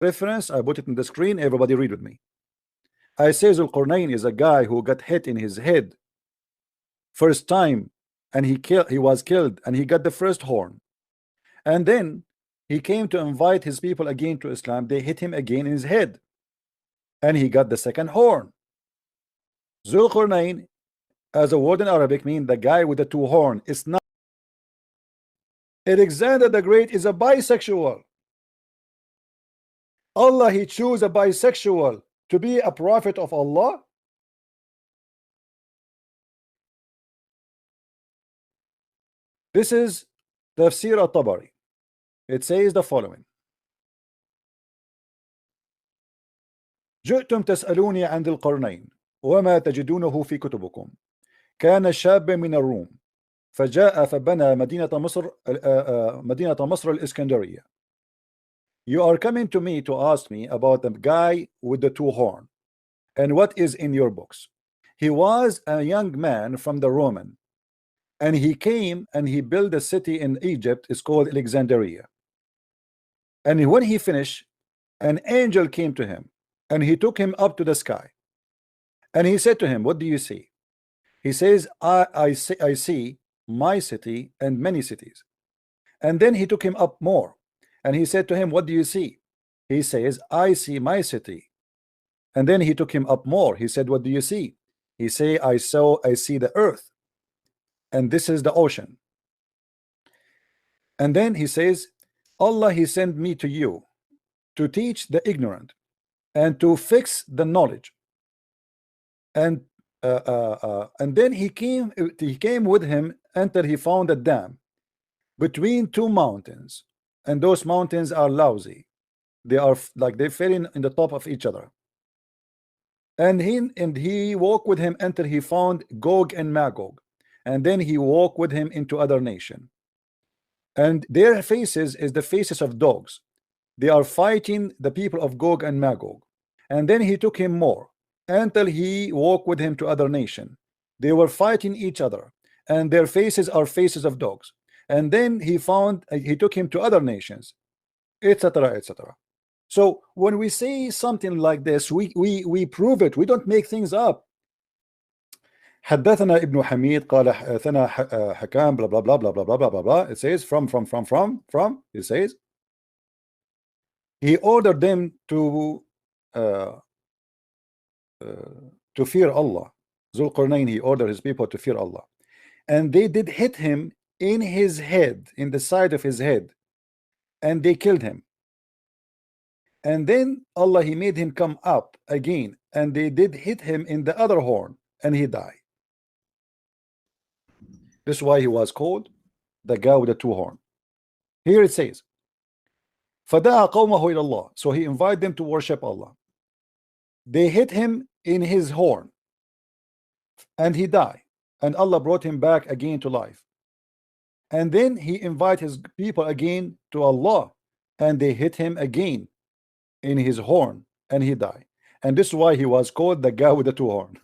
reference. I put it in the screen. Everybody read with me. I say Dhul-Qarnain is a guy who got hit in his head first time, and he was killed, and he got the first horn. And then he came to invite his people again to Islam. They hit him again in his head, and he got the second horn. Dhul-Qarnain, as a word in Arabic, means the guy with the two horns. It's not. Alexander the Great is a bisexual. Allah, he chose a bisexual to be a prophet of Allah. This is Tafsir al-Tabari. It says the following: جئتم تسألوني عن ذي القرنين وما تجدونه في كتبكم. كان شاب من الروم فجاء فبنى مدينة مصر الإسكندرية. You are coming to me to ask me about the guy with the two horns and what is in your books. He was a young man from the Roman, and he came and he built a city in Egypt. It's called Alexandria. And when he finished, an angel came to him and he took him up to the sky, and he said to him, what do you see? He says, I see my city and many cities. And then he took him up more, and he said to him, what do you see? He says, I see my city. And then he took him up more. He said, what do you see? He say, I see the earth, and this is the ocean. And then he says, Allah, he sent me to you to teach the ignorant and to fix the knowledge. And then he came with him until he found a dam between two mountains, and those mountains are lousy. They are like they fell in the top of each other. And he walked with him until he found Gog and Magog, and then he walked with him into other nation, and their faces is the faces of dogs. They are fighting the people of Gog and Magog. And then he took him more until he walked with him to other nation. They were fighting each other, and their faces are faces of dogs. And then he took him to other nations, etc., etc. So when we say something like this, we prove it. We don't make things up. حدثنا ابن حميد قال حدثنا حكام blah blah blah blah blah blah blah blah. It says from. It says he ordered them to fear Allah. Dhul-Qarnain, he ordered his people to fear Allah, and they did hit him in his head, in the side of his head, and they killed him. And then Allah, he made him come up again, and they did hit him in the other horn, and he died. This is why he was called the guy with the two horns. Here it says, فَدَعَ قَوْمَهُ إِلَى اللَّهِ. So he invited them to worship Allah. They hit him in his horn, and he died, and Allah brought him back again to life. And then he invited his people again to Allah, and they hit him again in his horn, and he died. And this is why he was called the guy with the two horns.